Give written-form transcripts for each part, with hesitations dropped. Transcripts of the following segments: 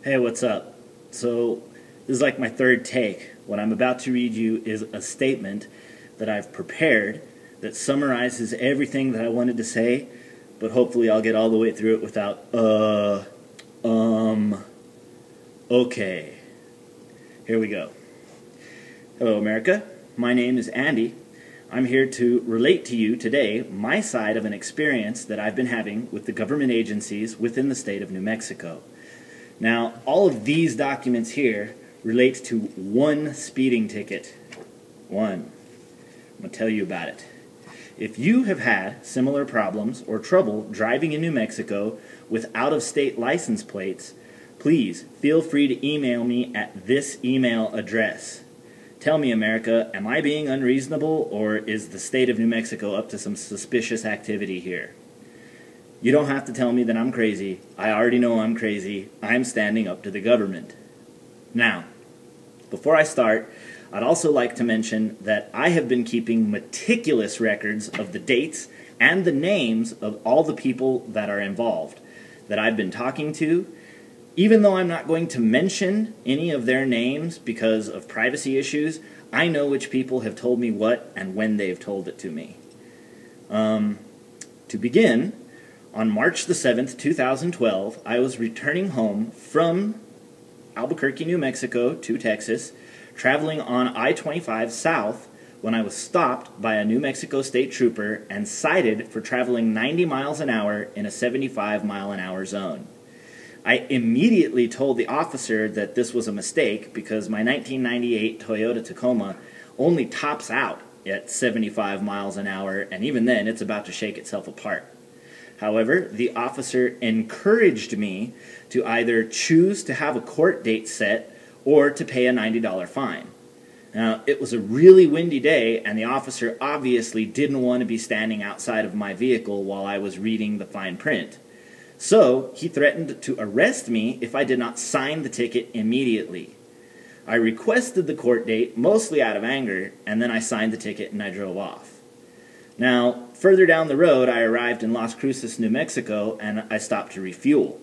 Hey, what's up? So, this is like my third take. What I'm about to read you is a statement that I've prepared that summarizes everything that I wanted to say, but hopefully I'll get all the way through it without, okay. Here we go. Hello, America. My name is Andy. I'm here to relate to you today my side of an experience that I've been having with the government agencies within the state of New Mexico. Now, all of these documents here relate to one speeding ticket. One. I'm going to tell you about it. If you have had similar problems or trouble driving in New Mexico with out-of-state license plates, please feel free to email me at this email address. Tell me, America, am I being unreasonable, or is the state of New Mexico up to some suspicious activity here? You don't have to tell me that I'm crazy. I already know I'm crazy. I'm standing up to the government. Now, before I start, I'd also like to mention that I have been keeping meticulous records of the dates and the names of all the people that are involved, that I've been talking to. Even though I'm not going to mention any of their names because of privacy issues, I know which people have told me what and when they've told it to me. To begin, on March the 7th, 2012, I was returning home from Albuquerque, New Mexico to Texas, traveling on I-25 south when I was stopped by a New Mexico state trooper and cited for traveling 90 miles an hour in a 75-mile-an-hour zone. I immediately told the officer that this was a mistake because my 1998 Toyota Tacoma only tops out at 75 miles an hour, and even then it's about to shake itself apart. However, the officer encouraged me to either choose to have a court date set or to pay a $90 fine. Now, it was a really windy day, and the officer obviously didn't want to be standing outside of my vehicle while I was reading the fine print. So, he threatened to arrest me if I did not sign the ticket immediately. I requested the court date, mostly out of anger, and then I signed the ticket and I drove off. Now, further down the road, I arrived in Las Cruces, New Mexico, and I stopped to refuel.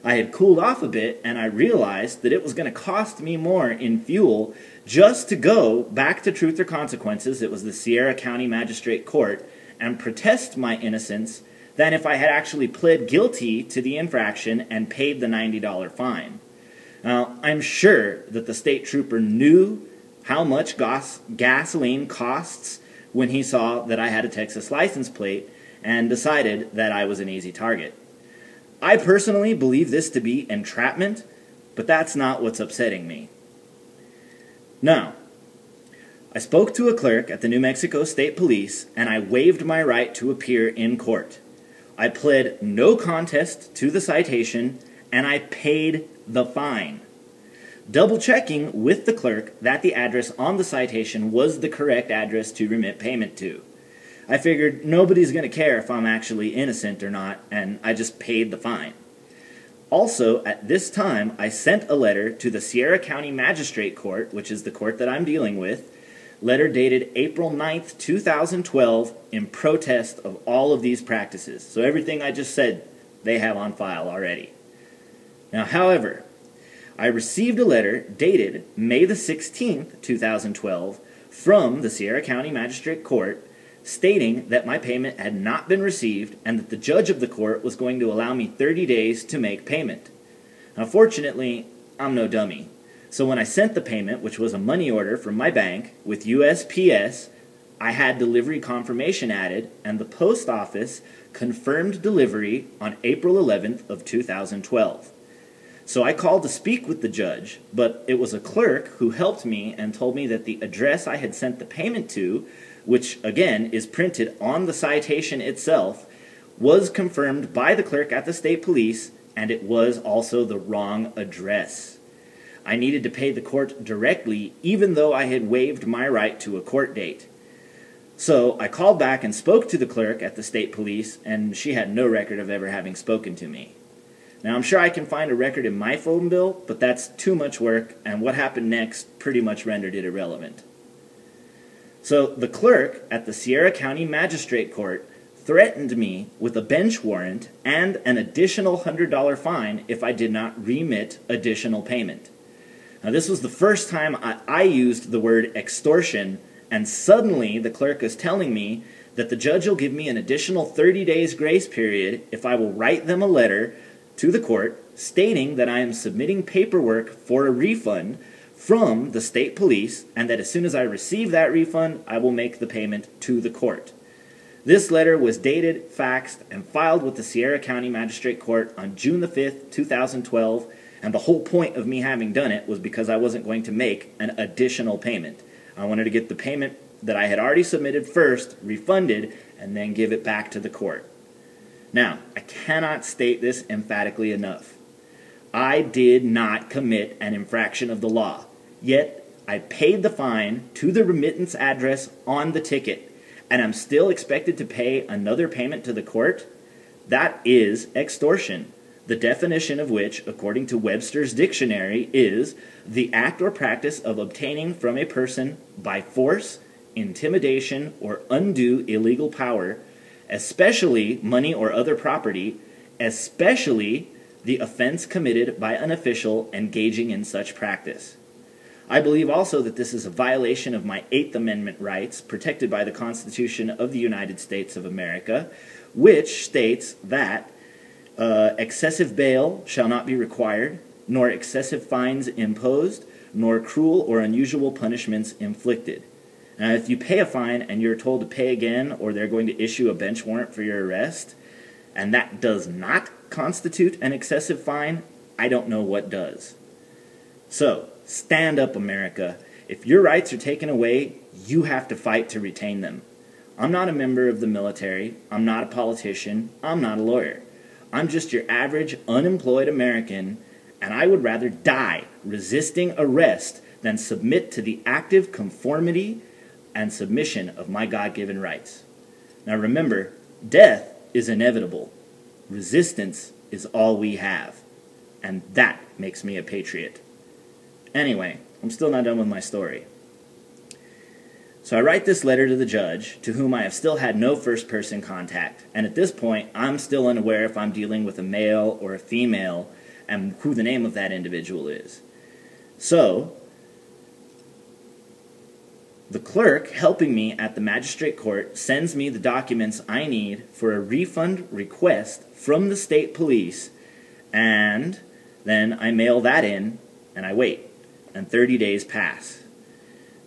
I had cooled off a bit, and I realized that it was going to cost me more in fuel just to go back to Truth or Consequences, it was the Sierra County Magistrate Court, and protest my innocence than if I had actually pled guilty to the infraction and paid the $90 fine. Now, I'm sure that the state trooper knew how much gasoline costs when he saw that I had a Texas license plate and decided that I was an easy target. I personally believe this to be entrapment, but that's not what's upsetting me. Now, I spoke to a clerk at the New Mexico State Police and I waived my right to appear in court. I pled no contest to the citation and I paid the fine, double-checking with the clerk that the address on the citation was the correct address to remit payment to. I figured nobody's going to care if I'm actually innocent or not, and I just paid the fine. Also, at this time, I sent a letter to the Sierra County Magistrate Court, which is the court that I'm dealing with, letter dated April 9th, 2012, in protest of all of these practices. So everything I just said, they have on file already. Now, however, I received a letter dated May the 16th, 2012, from the Sierra County Magistrate Court stating that my payment had not been received and that the judge of the court was going to allow me 30 days to make payment. Now, fortunately, I'm no dummy. So when I sent the payment, which was a money order from my bank with USPS, I had delivery confirmation added, and the post office confirmed delivery on April 11th of 2012. So I called to speak with the judge, but it was a clerk who helped me and told me that the address I had sent the payment to, which again is printed on the citation itself, was confirmed by the clerk at the state police, and it was also the wrong address. I needed to pay the court directly, even though I had waived my right to a court date. So I called back and spoke to the clerk at the state police, and she had no record of ever having spoken to me. Now, I'm sure I can find a record in my phone bill, but that's too much work, and what happened next pretty much rendered it irrelevant. So the clerk at the Sierra County Magistrate Court threatened me with a bench warrant and an additional $100 fine if I did not remit additional payment. Now, this was the first time I used the word extortion, and suddenly the clerk is telling me that the judge will give me an additional 30 days grace period if I will write them a letter to the court stating that I am submitting paperwork for a refund from the state police, and that as soon as I receive that refund, I will make the payment to the court. This letter was dated, faxed, and filed with the Sierra County Magistrate Court on June the 5th, 2012, and the whole point of me having done it was because I wasn't going to make an additional payment. I wanted to get the payment that I had already submitted first refunded and then give it back to the court. Now, I cannot state this emphatically enough. I did not commit an infraction of the law, yet I paid the fine to the remittance address on the ticket, and I'm still expected to pay another payment to the court? That is extortion, the definition of which, according to Webster's dictionary, is the act or practice of obtaining from a person by force, intimidation, or undue illegal power, especially money or other property, especially the offense committed by an official engaging in such practice. I believe also that this is a violation of my Eighth Amendment rights protected by the Constitution of the United States of America, which states that excessive bail shall not be required, nor excessive fines imposed, nor cruel or unusual punishments inflicted. Now, if you pay a fine and you're told to pay again, or they're going to issue a bench warrant for your arrest, and that does not constitute an excessive fine, I don't know what does. So, stand up, America. If your rights are taken away, you have to fight to retain them. I'm not a member of the military. I'm not a politician. I'm not a lawyer. I'm just your average unemployed American, and I would rather die resisting arrest than submit to the active conformity and submission of my God-given rights. Now remember, death is inevitable. Resistance is all we have. And that makes me a patriot. Anyway, I'm still not done with my story. So I write this letter to the judge, to whom I have still had no first-person contact, and at this point, I'm still unaware if I'm dealing with a male or a female, and who the name of that individual is. So, the clerk helping me at the magistrate court sends me the documents I need for a refund request from the state police, and then I mail that in, and I wait, and 30 days pass.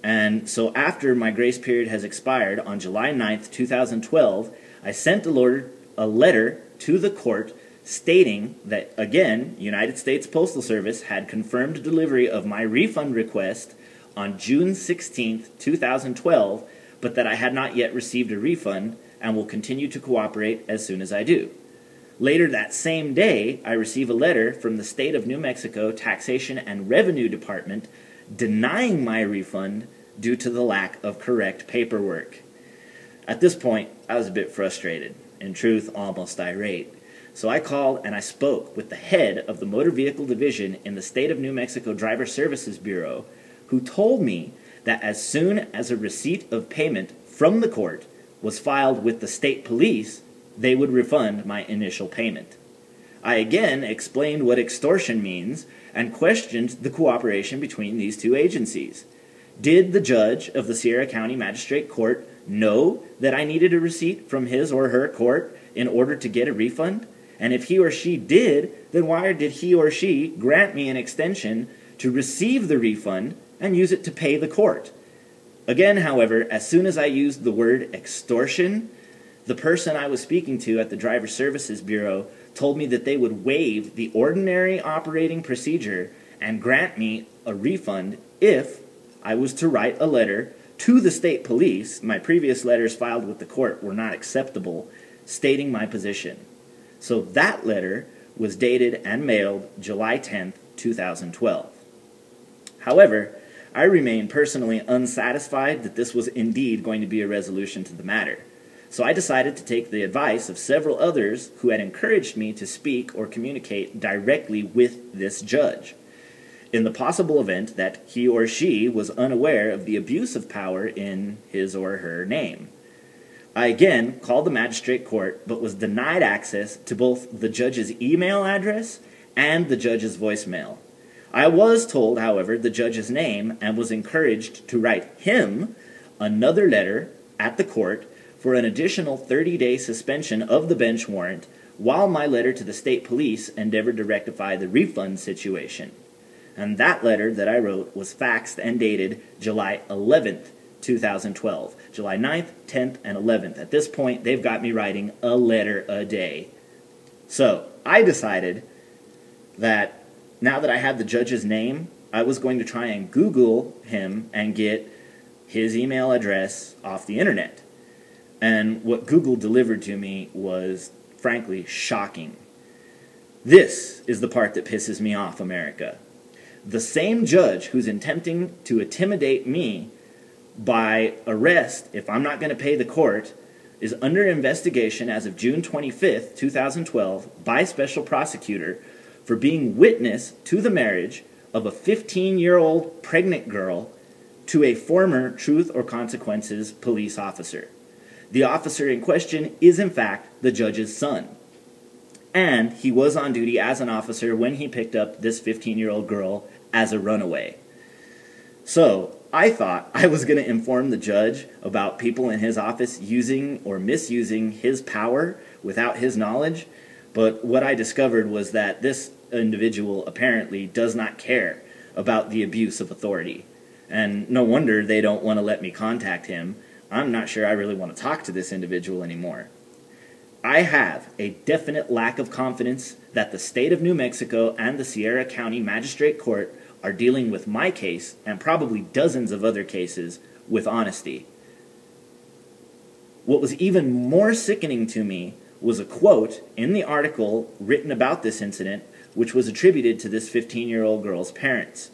And so after my grace period has expired on July 9th, 2012, I sent a letter to the court stating that, again, United States Postal Service had confirmed delivery of my refund request on June 16th, 2012, but that I had not yet received a refund and will continue to cooperate as soon as I do. Later that same day, I receive a letter from the State of New Mexico Taxation and Revenue Department denying my refund due to the lack of correct paperwork. At this point, I was a bit frustrated, in truth, almost irate. So I called and I spoke with the head of the Motor Vehicle Division in the State of New Mexico Driver Services Bureau, who told me that as soon as a receipt of payment from the court was filed with the state police, they would refund my initial payment. I again explained what extortion means and questioned the cooperation between these two agencies. Did the judge of the Sierra County Magistrate Court know that I needed a receipt from his or her court in order to get a refund? And if he or she did, then why did he or she grant me an extension to receive the refund and use it to pay the court? Again, however, as soon as I used the word extortion, the person I was speaking to at the Driver Services Bureau told me that they would waive the ordinary operating procedure and grant me a refund if I was to write a letter to the state police. My previous letters filed with the court were not acceptable, stating my position. So that letter was dated and mailed July 10th, 2012. However, I remain personally unsatisfied that this was indeed going to be a resolution to the matter. So I decided to take the advice of several others who had encouraged me to speak or communicate directly with this judge, in the possible event that he or she was unaware of the abuse of power in his or her name. I again called the magistrate court, but was denied access to both the judge's email address and the judge's voicemail. I was told, however, the judge's name and was encouraged to write him another letter at the court for an additional 30-day suspension of the bench warrant while my letter to the state police endeavored to rectify the refund situation. And that letter that I wrote was faxed and dated July 11th, 2012. July 9th, 10th, and 11th. At this point, they've got me writing a letter a day. So, I decided that now that I had the judge's name, I was going to try and Google him and get his email address off the internet. And what Google delivered to me was, frankly, shocking. This is the part that pisses me off, America. The same judge who's attempting to intimidate me by arrest if I'm not going to pay the court is under investigation as of June 25th, 2012 by special prosecutor for being witness to the marriage of a 15-year-old pregnant girl to a former Truth or Consequences police officer. The officer in question is, in fact, the judge's son. And he was on duty as an officer when he picked up this 15-year-old girl as a runaway. So, I thought I was going to inform the judge about people in his office using or misusing his power without his knowledge, but what I discovered was that this individual apparently does not care about the abuse of authority. And no wonder they don't want to let me contact him. I'm not sure I really want to talk to this individual anymore. I have a definite lack of confidence that the state of New Mexico and the Sierra County Magistrate Court are dealing with my case, and probably dozens of other cases, with honesty. What was even more sickening to me was a quote in the article written about this incident, which was attributed to this 15-year-old girl's parents.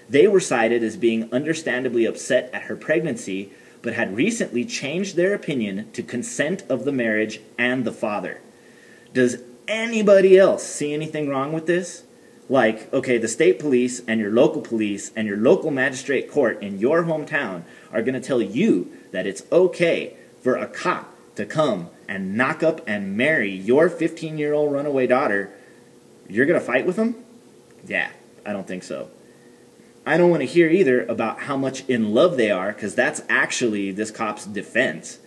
They were cited as being understandably upset at her pregnancy, but had recently changed their opinion to consent of the marriage and the father. Does anybody else see anything wrong with this? Like, okay, the state police and your local magistrate court in your hometown are going to tell you that it's okay for a cop to come and knock up and marry your 15-year-old runaway daughter. You're going to fight with them? Yeah, I don't think so. I don't want to hear either about how much in love they are, because that's actually this cop's defense.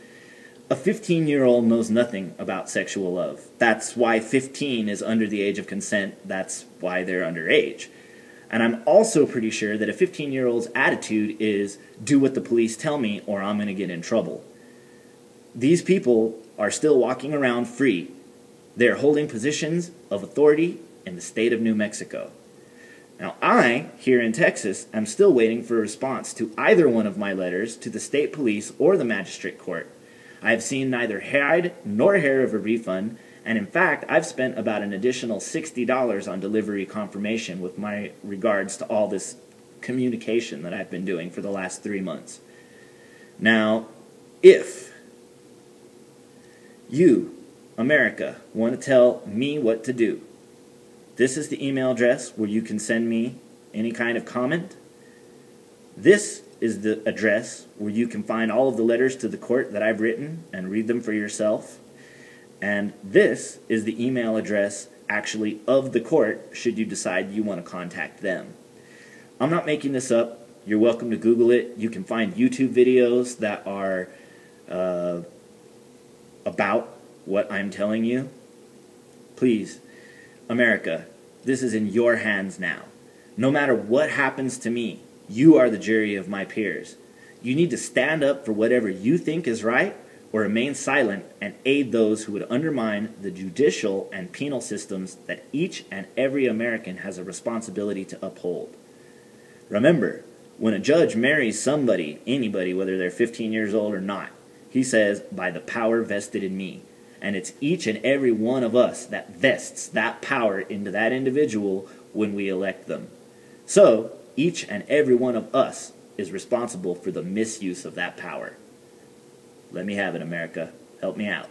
A 15-year-old knows nothing about sexual love. That's why 15 is under the age of consent. That's why they're underage. And I'm also pretty sure that a 15-year-old's attitude is, do what the police tell me or I'm going to get in trouble. These people are still walking around free. They're holding positions of authority in the state of New Mexico. Now I, here in Texas, am still waiting for a response to either one of my letters to the state police or the magistrate court. I have seen neither hide nor hair of a refund, and in fact, I've spent about an additional $60 on delivery confirmation with my regards to all this communication that I've been doing for the last 3 months. Now, if you, America, want to tell me what to do, this is the email address where you can send me any kind of comment. This is the address where you can find all of the letters to the court that I've written and read them for yourself. And this is the email address actually of the court should you decide you want to contact them. I'm not making this up. You're welcome to Google it. You can find YouTube videos that are about what I'm telling you. Please, America, this is in your hands now. No matter what happens to me, you are the jury of my peers. You need to stand up for whatever you think is right or remain silent and aid those who would undermine the judicial and penal systems that each and every American has a responsibility to uphold. Remember, when a judge marries somebody, anybody, whether they're 15 years old or not, he says, by the power vested in me. And it's each and every one of us that vests that power into that individual when we elect them. So, each and every one of us is responsible for the misuse of that power. Let me have it, America. Help me out.